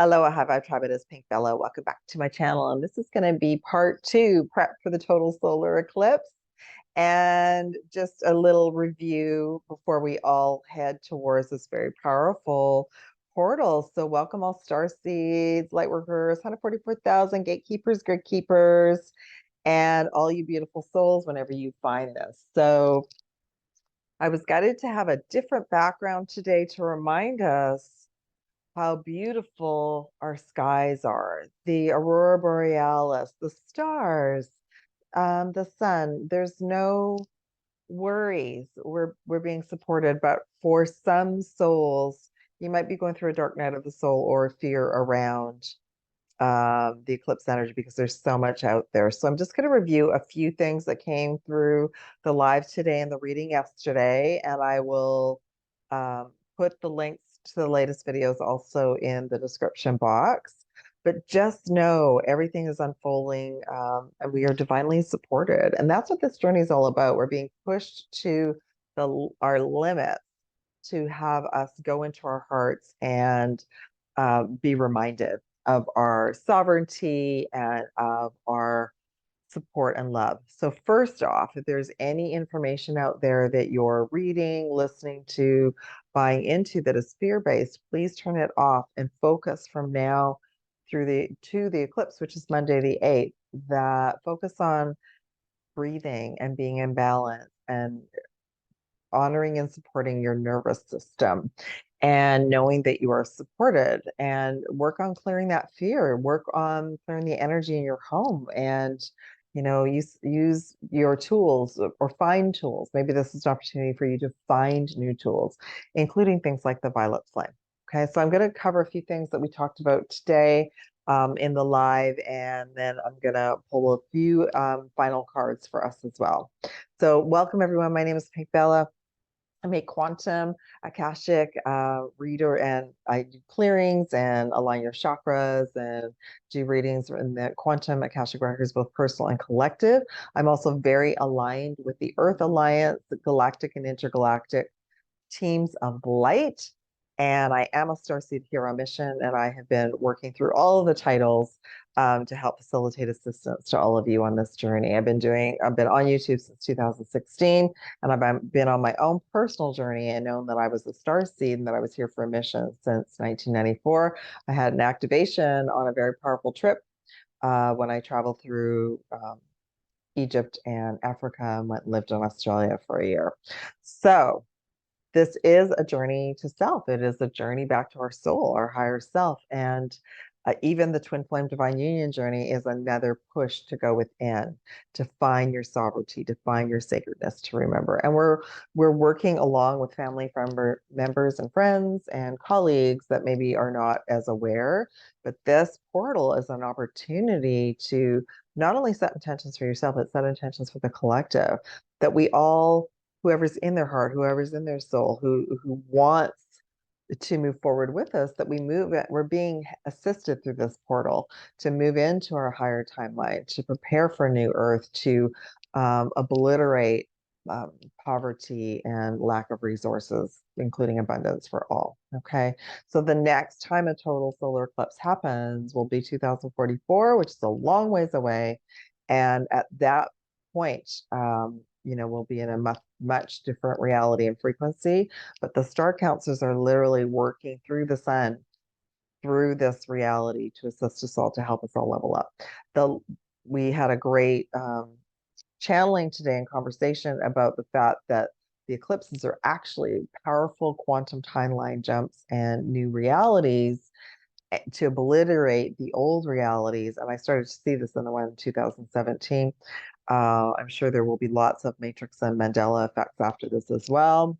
Aloha, Vibe Tribe. It is Pink Bella. Welcome back to my channel. And this is going to be part two, prep for the total solar eclipse. And just a little review before we all head towards this very powerful portal. So welcome all Starseeds, Lightworkers, 144,000 gatekeepers, grid keepers, and all you beautiful souls whenever you find this. So I was guided to have a different background today to remind us how beautiful our skies are, the aurora borealis, the stars, the sun. There's no worries. We're being supported, but for some souls, you might be going through a dark night of the soul or fear around the eclipse energy because there's so much out there. So I'm just going to review a few things that came through the live today and the reading yesterday, and I will put the links to the latest videos also in the description box. But just know everything is unfolding and we are divinely supported. And that's what this journey is all about. We're being pushed to our limits to have us go into our hearts and be reminded of our sovereignty and of our support and love. So first off, if there's any information out there that you're reading, listening to, buying into that is fear-based, please turn it off and focus from now through the eclipse, which is Monday the 8th, that focus on breathing and being in balance and honoring and supporting your nervous system and knowing that you are supported, and work on clearing that fear, work on clearing the energy in your home, and use your tools or find tools. Maybe this is an opportunity for you to find new tools, including things like the violet flame. Okay, so I'm going to cover a few things that we talked about today in the live, and then I'm going to pull a few final cards for us as well. So welcome everyone. My name is Pink Bella. I'm a quantum AKASHIC reader, and I do clearings and align your chakras and do readings in the quantum AKASHIC records, both personal and collective. I'm also very aligned with the Earth Alliance, the galactic and intergalactic teams of light. And I am a Starseed here on mission, and I have been working through all of the titles to help facilitate assistance to all of you on this journey. I've been on YouTube since 2016, and I've been on my own personal journey and known that I was a Starseed and that I was here for a mission since 1994. I had an activation on a very powerful trip when I traveled through Egypt and Africa and lived in Australia for a year. So this is a journey to self. It is a journey back to our soul, our higher self. And even the twin flame divine union journey is another push to go within, to find your sovereignty, to find your sacredness, to remember. And we're working along with family members and friends and colleagues that maybe are not as aware. But this portal is an opportunity to not only set intentions for yourself, but set intentions for the collective, that we all, whoever's in their heart, whoever's in their soul, who wants to move forward with us, that we're being assisted through this portal to move into our higher timeline, to prepare for a new earth, to obliterate poverty and lack of resources, including abundance for all. Okay, so the next time a total solar eclipse happens will be 2044, which is a long ways away. And at that point, we'll be in a much different reality and frequency. But the star councils are literally working through the sun, through this reality, to assist us all, to help us all level up. We had a great channeling today in conversation about the fact that the eclipses are actually powerful quantum timeline jumps and new realities to obliterate the old realities. And I started to see this in the one in 2017. I'm sure there will be lots of matrix and Mandela effects after this as well.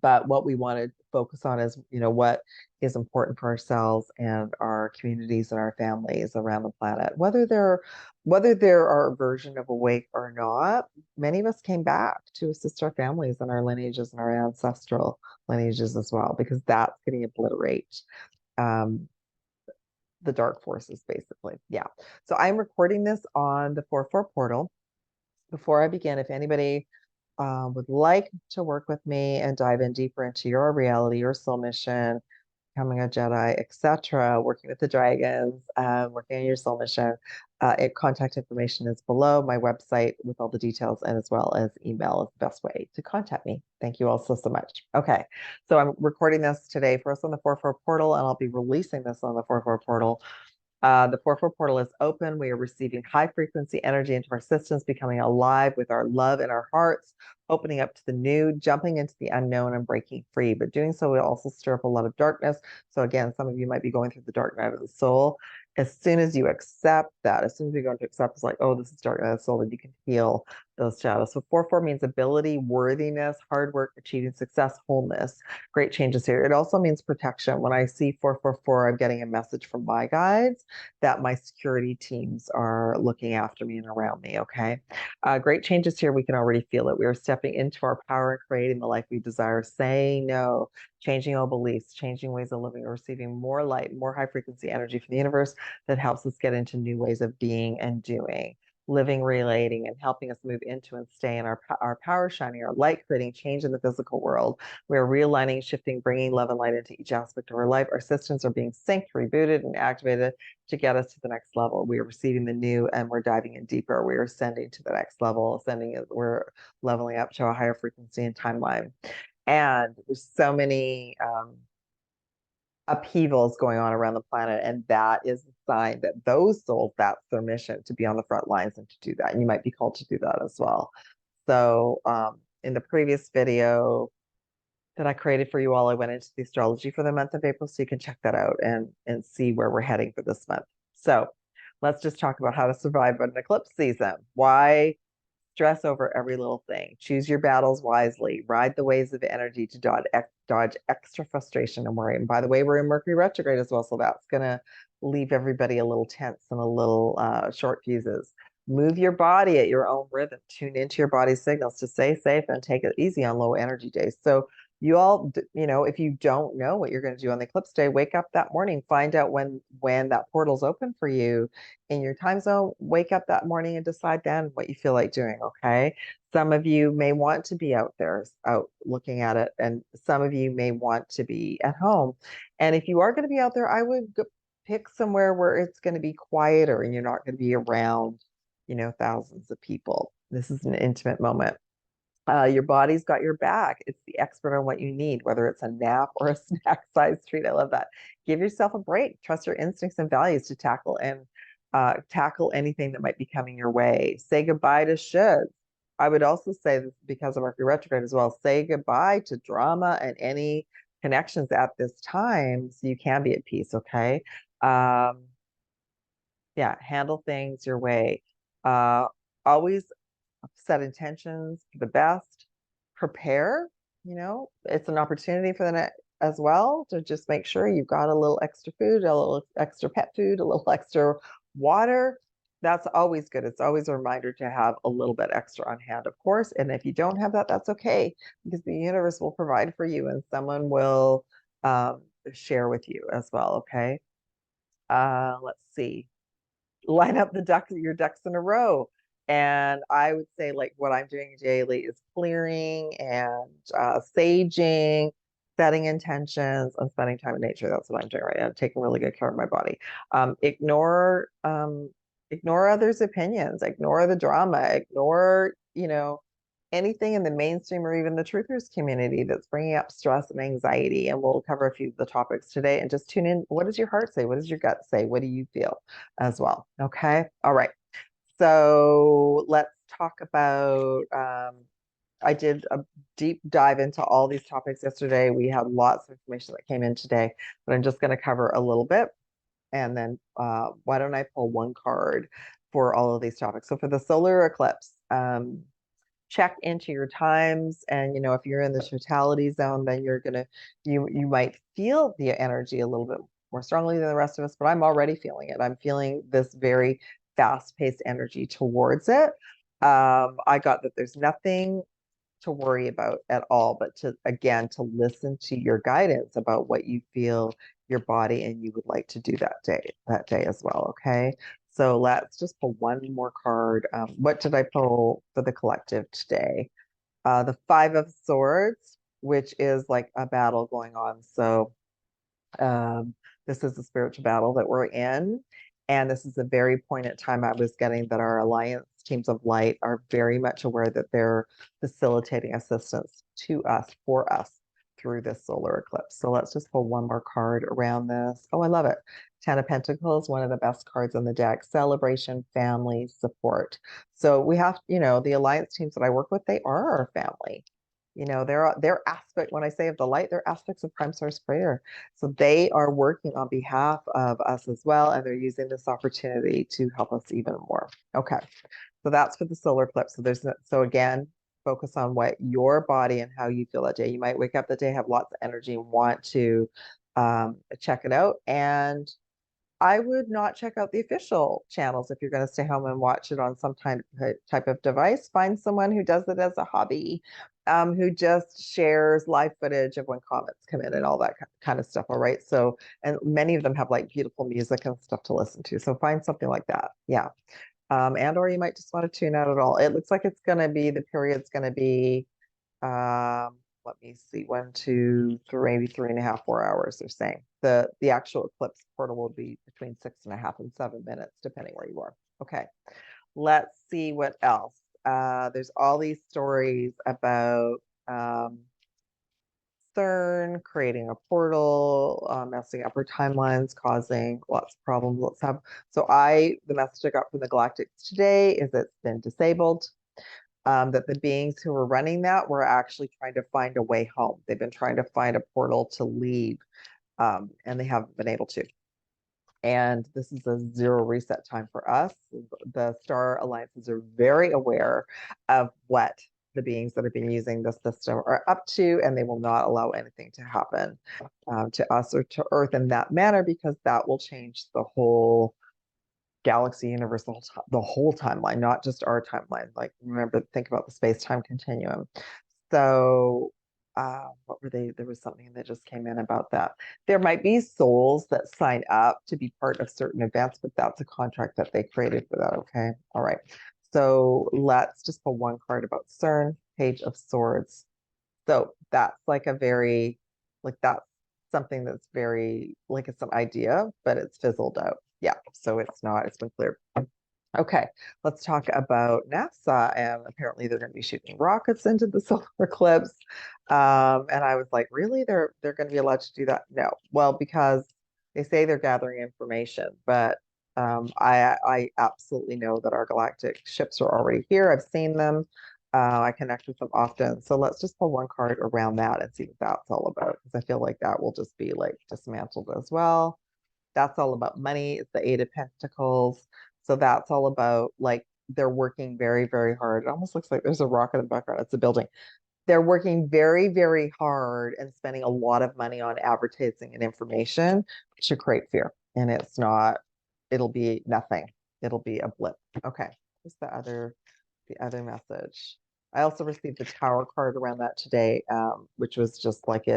But what we want to focus on is, what is important for ourselves and our communities and our families around the planet. Whether there are a version of awake or not, many of us came back to assist our families and our lineages and our ancestral lineages as well, because that's going to obliterate the dark forces, basically. Yeah. So I'm recording this on the 4/4 portal. Before I begin, if anybody would like to work with me and dive in deeper into your reality, your soul mission, becoming a Jedi, etc., working with the dragons, working on your soul mission, contact information is below. My website with all the details, and as well as email is the best way to contact me. Thank you all so much. Okay, so I'm recording this today for us on the 4-4 portal, and I'll be releasing this on the 4-4 portal. The 4-4 portal is open. We are receiving high frequency energy into our systems, becoming alive with our love in our hearts, opening up to the new, jumping into the unknown, and breaking free. But doing so will also stir up a lot of darkness. So again, some of you might be going through the dark night of the soul. As soon as you accept that, as soon as you go into accept, it's like, oh, this is dark night of the soul, and you can feel those shadows. So 4-4 means ability, worthiness, hard work, achieving success, wholeness. Great changes here. It also means protection. When I see 4-4-4, I'm getting a message from my guides that my security teams are looking after me and around me, okay? Great changes here. We can already feel it. We are stepping into our power and creating the life we desire, saying no, changing all beliefs, changing ways of living, receiving more light, more high frequency energy from the universe that helps us get into new ways of being and doing, living, relating, and helping us move into and stay in our power shining, our light, creating change in the physical world. We are realigning, shifting, bringing love and light into each aspect of our life. Our systems are being synced, rebooted, and activated to get us to the next level. We are receiving the new, and we're diving in deeper. We are ascending to the next level, we're leveling up to a higher frequency and timeline. And there's so many upheavals going on around the planet, and that is a sign that those souls, that's their mission, to be on the front lines and to do that. And you might be called to do that as well. So in the previous video that I created for you all, I went into the astrology for the month of April, so you can check that out and see where we're heading for this month. So let's just talk about how to survive an eclipse season. Why stress over every little thing? Choose your battles wisely. Ride the waves of energy to dodge extra frustration and worry. And by the way, we're in Mercury retrograde as well, so that's going to leave everybody a little tense and a little short fuses. Move your body at your own rhythm. Tune into your body's signals to stay safe and take it easy on low energy days. So you all, if you don't know what you're going to do on the eclipse day, wake up that morning, find out when that portal's open for you in your time zone. Wake up that morning and decide then what you feel like doing, okay? Some of you may want to be out there, out looking at it, and some of you may want to be at home. And if you are going to be out there, I would pick somewhere where it's going to be quieter and you're not going to be around, thousands of people. This is an intimate moment. Your body's got your back. It's the expert on what you need, whether it's a nap or a snack-sized treat. I love that. Give yourself a break. Trust your instincts and values to tackle anything that might be coming your way. Say goodbye to shoulds. I would also say this because of Mercury retrograde as well. Say goodbye to drama and any connections at this time, so you can be at peace. Okay. Yeah, handle things your way. Always set intentions for the best, prepare, it's an opportunity for the next as well to just make sure you've got a little extra food, a little extra pet food, a little extra water. That's always good. It's always a reminder to have a little bit extra on hand, of course. And if you don't have that, that's okay, because the universe will provide for you and someone will share with you as well. Okay. Let's see. Line up your ducks in a row. And I would say, like, what I'm doing daily is clearing and saging, setting intentions, and spending time in nature. That's what I'm doing right now. I'm taking really good care of my body. Ignore others' opinions, ignore the drama, ignore, anything in the mainstream or even the truthers community that's bringing up stress and anxiety. And we'll cover a few of the topics today, and just tune in. What does your heart say? What does your gut say? What do you feel as well? Okay. All right. So let's talk about, I did a deep dive into all these topics yesterday. We had lots of information that came in today, but I'm just going to cover a little bit. And then why don't I pull one card for all of these topics? So for the solar eclipse, check into your times, and if you're in the totality zone, then you might feel the energy a little bit more strongly than the rest of us, but I'm already feeling it. I'm feeling this very fast-paced energy towards it. I got that there's nothing to worry about at all, but to listen to your guidance about what you feel your body and you would like to do that day as well. Okay. So let's just pull one more card. What did I pull for the collective today? The 5 of Swords, which is like a battle going on. So Um, this is the spiritual battle that we're in. And this is a very poignant time I was getting that our alliance teams of light are very much aware that they're facilitating assistance to us, for us, through this solar eclipse. So let's just pull one more card around this. Oh, I love it. Ten of Pentacles, one of the best cards on the deck. Celebration, family, support. So we have, the alliance teams that I work with, they are our family. They're aspect, when I say of the light, they're aspects of prime source prayer. So they are working on behalf of us as well, and they're using this opportunity to help us even more. Okay, so that's for the solar eclipse. So again, focus on what your body and how you feel that day. You might wake up the day, have lots of energy, and want to check it out. And I would not check out the official channels if you're going to stay home and watch it on some type of device. Find someone who does it as a hobby, who just shares live footage of when comets come in and all that kind of stuff. All right. So, and many of them have like beautiful music and stuff to listen to. So find something like that. Yeah. Or you might just want to tune out at all. It looks like it's going to be, the period's going to be, let me see, 1, 2, 3, maybe 3.5, 4 hours, they're saying. The actual eclipse portal will be between 6.5 and 7 minutes, depending where you are. Okay, let's see what else. There's all these stories about CERN creating a portal, messing up our timelines, causing lots of problems. The message I got from the Galactics today is it's been disabled. That the beings who were running that were actually trying to find a way home. They've been trying to find a portal to leave, and they haven't been able to. And this is a zero reset time for us. The Star Alliances are very aware of what the beings that have been using the system are up to, and they will not allow anything to happen to us or to Earth in that manner, because that will change the whole galaxy, universe, the whole timeline, not just our timeline. Like, remember, think about the space-time continuum. So what were they? There was something that just came in about that. There might be souls that sign up to be part of certain events, but that's a contract that they created for that. Okay. All right. So let's just pull one card about CERN, Page of Swords. So that's like that's something that's very, like, it's an idea, but it's fizzled out. Yeah, so it's been cleared. Okay, let's talk about NASA. And apparently they're going to be shooting rockets into the solar eclipse. And I was like, really? They're going to be allowed to do that? No. Well, because they say they're gathering information, but I absolutely know that our galactic ships are already here. I've seen them. I connect with them often. So let's just pull one card around that and see what that's all about, because I feel like that will just be like dismantled as well. That's all about money. It's the Eight of Pentacles. So that's all about, like, they're working very, very hard. It almost looks like there's a rocket in the background. It's a building. They're working very, very hard and spending a lot of money on advertising and information to create fear. And it'll be nothing. It'll be a blip. Okay. What's the other message? I also received the Tower card around that today, which was just like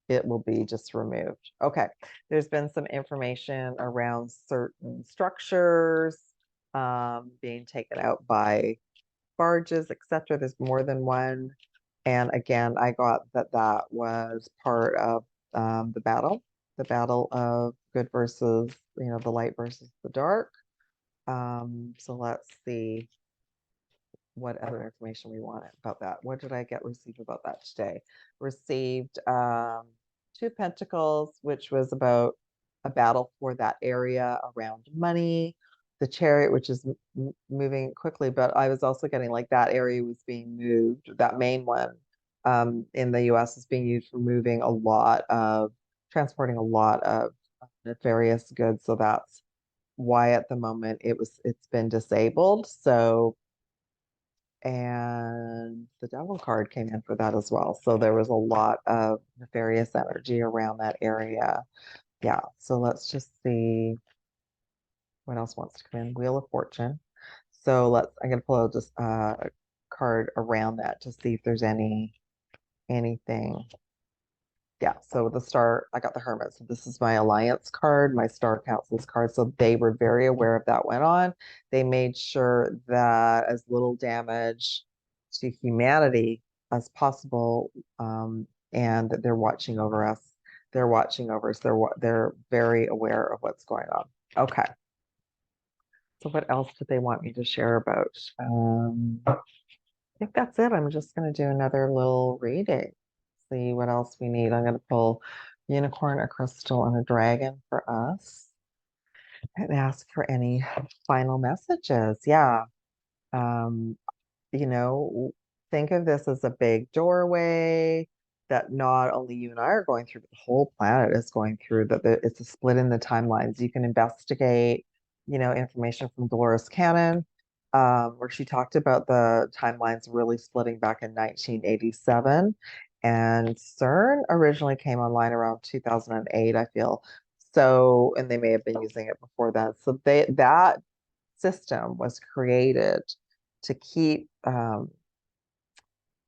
it will be just removed. Okay, there's been some information around certain structures being taken out by barges, etc. There's more than one. And again, I got that was part of the battle of good versus, the light versus the dark. So let's see what other information we want about that. What did I receive about that today? Received Two Pentacles, which was about a battle for that area around money. The Chariot, which is moving quickly, but I was also getting like that area was being moved. That main one in the US is being used for transporting a lot of nefarious goods. So that's why at the moment it's been disabled. So, and the Devil card came in for that as well. So there was a lot of nefarious energy around that area. Yeah, so let's just see what else wants to come in. Wheel of Fortune. So I'm gonna pull just a card around that to see if there's anything. Yeah, so I got the Hermit. So this is my Alliance card, my Star Council's card. So they were very aware of that went on. They made sure that as little damage to humanity as possible, and they're watching over us they're watching over us. They're very aware of what's going on. Okay. So what else did they want me to share about? I think that's it. I'm just going to do another little reading. See what else we need. I'm going to pull unicorn, a crystal, and a dragon for us and ask for any final messages. Yeah. Um, you know, think of this as a big doorway that not only you and I are going through, but the whole planet is going through, that it's a split in the timelines. You can investigate, information from Dolores Cannon, where she talked about the timelines really splitting back in 1987. And CERN originally came online around 2008, I feel. So, and they may have been using it before that. So that system was created to keep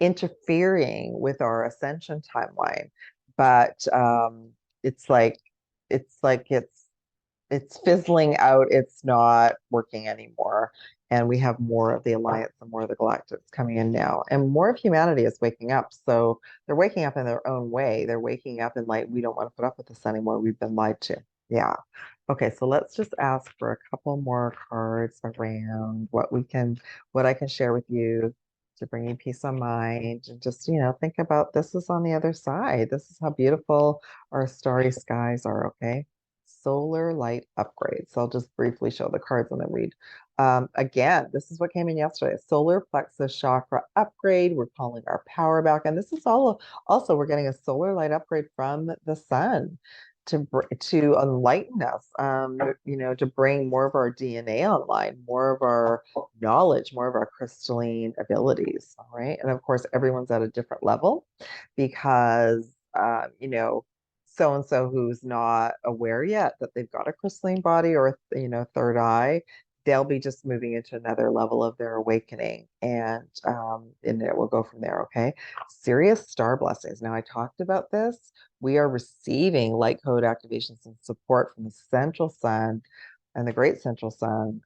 interfering with our ascension timeline, but it's like it's like it's fizzling out. It's not working anymore, and we have more of the alliance and more of the galactics coming in now, and more of humanity is waking up. So they're waking up in their own way. They're waking up in like, we don't want to put up with this anymore. We've been lied to. Yeah. Okay, so let's just ask for a couple more cards around what I can share with you to bring you peace of mind, and just, think about, this is on the other side. This is how beautiful our starry skies are, okay? Solar light upgrade. So I'll just briefly show the cards and then read. Again, this is what came in yesterday. Solar plexus chakra upgrade. We're calling our power back. And this is also, we're getting a solar light upgrade from the sun to enlighten us, to bring more of our DNA online, more of our knowledge, more of our crystalline abilities. All right. And of course, everyone's at a different level because, so and so who's not aware yet that they've got a crystalline body or, third eye, they'll be just moving into another level of their awakening, and it will go from there. Okay. Serious star blessings. Now, I talked about this. We are receiving light code activations and support from the central sun and the great central sun,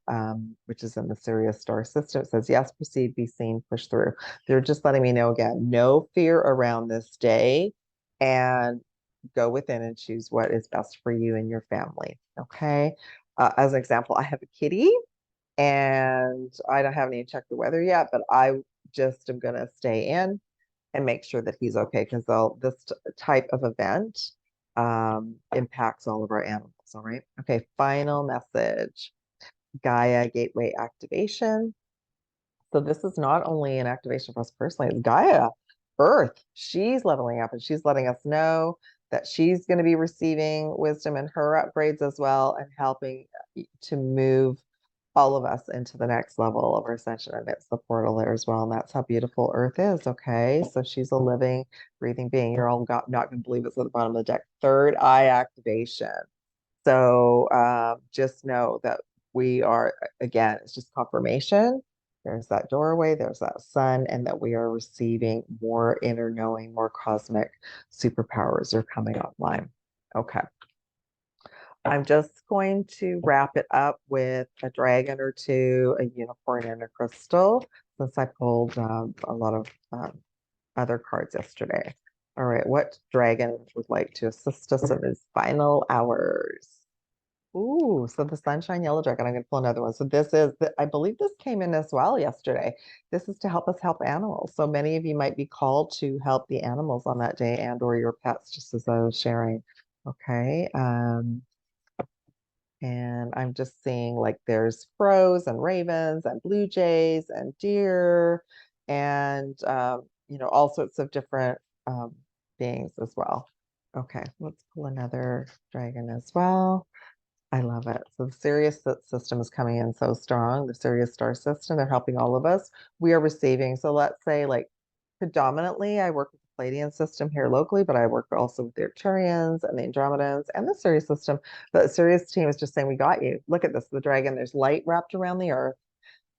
which is in the Sirius star system. It says, yes, proceed, be seen, push through. They're just letting me know again, no fear around this day, and go within and choose what is best for you and your family. Okay. As an example, I have a kitty, and I don't have any check the weather yet, but I just am going to stay in and make sure that he's okay, because this type of event impacts all of our animals. All right. Okay. Final message. Gaia gateway activation. So this is not only an activation for us personally, it's Gaia, Earth. She's leveling up, and she's letting us know that she's going to be receiving wisdom in her upgrades as well, and helping to move all of us into the next level of our ascension. And it's the portal there as well. And that's how beautiful Earth is. Okay. So she's a living, breathing being. You're all not going to believe it's at the bottom of the deck. Third eye activation. So just know that we are, again, it's just confirmation. There's that doorway, there's that sun, and that we are receiving more inner knowing, more cosmic superpowers are coming online. Okay. I'm just going to wrap it up with a dragon or two, a unicorn, and a crystal, since I pulled a lot of other cards yesterday. All right, what dragon would like to assist us in his final hours? Ooh, so the Sunshine Yellow Dragon. I'm going to pull another one. So I believe this came in as well yesterday. This is to help us help animals. So many of you might be called to help the animals on that day, and or your pets, just as I was sharing. Okay. And I'm just seeing like there's crows and ravens and blue jays and deer, and all sorts of different beings as well. Okay, let's pull another dragon as well. I love it. So the Sirius system is coming in so strong. The Sirius star system, they're helping all of us. We are receiving. So let's say, like, predominantly I work with the Palladian system here locally, but I work also with the Arcturians and the Andromedans and the Sirius system. But the Sirius team is just saying, we got you. Look at this, the dragon. There's light wrapped around the earth,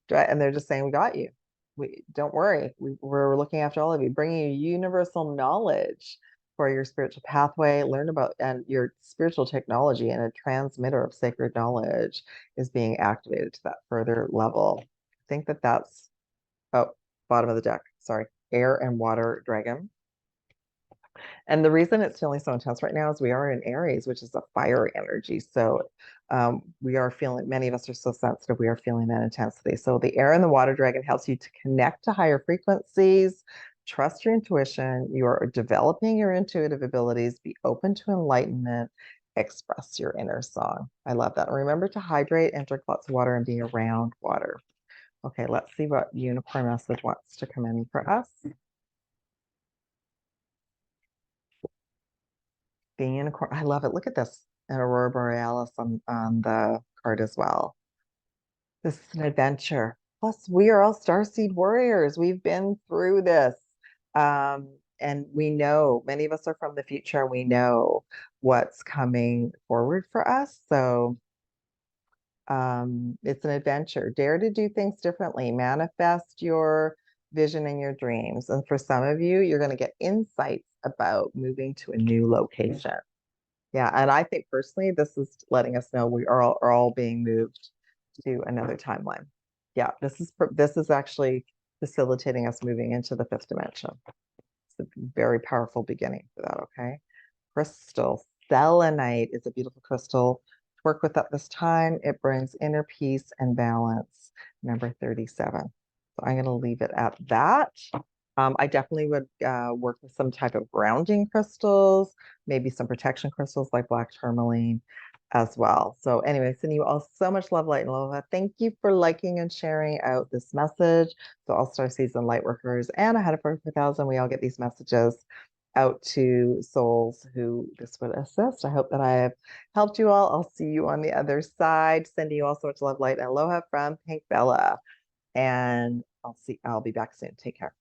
and they're just saying, we got you. We don't worry. We're looking after all of you, bringing you universal knowledge for your spiritual pathway. Learn about, and your spiritual technology, and a transmitter of sacred knowledge is being activated to that further level. I think that's, oh, bottom of the deck. Sorry, air and water dragon. And the reason it's feeling so intense right now is we are in Aries, which is a fire energy. So we are feeling, many of us are so sensitive, we are feeling that intensity. So the air and the water dragon helps you to connect to higher frequencies, trust your intuition, you're developing your intuitive abilities, be open to enlightenment, express your inner song. I love that. And remember to hydrate and drink lots of water and be around water. Okay, let's see what unicorn message wants to come in for us. The unicorn, I love it. Look at this, an aurora borealis on the card as well. This is an adventure. Plus, we are all starseed warriors. We've been through this. And we know, many of us are from the future. We know what's coming forward for us. So it's an adventure. Dare to do things differently. Manifest your vision and your dreams. And for some of you, you're going to get insights about moving to a new location. Yeah, and I think personally, this is letting us know we are all being moved to another timeline. Yeah, this is actually facilitating us moving into the fifth dimension. It's a very powerful beginning for that, okay? Crystal selenite is a beautiful crystal to work with at this time. It brings inner peace and balance, number 37. So I'm going to leave it at that. I definitely would work with some type of grounding crystals, maybe some protection crystals like black tourmaline as well. So anyway, sending you all so much love, light, and aloha. Thank you for liking and sharing out this message. So all Starseeds and Lightworkers and Ahead of 44,000, we all get these messages out to souls who this would assist. I hope that I have helped you all. I'll see you on the other side. Sending you all so much love, light, and aloha from Pink Bella. And I'll be back soon. Take care.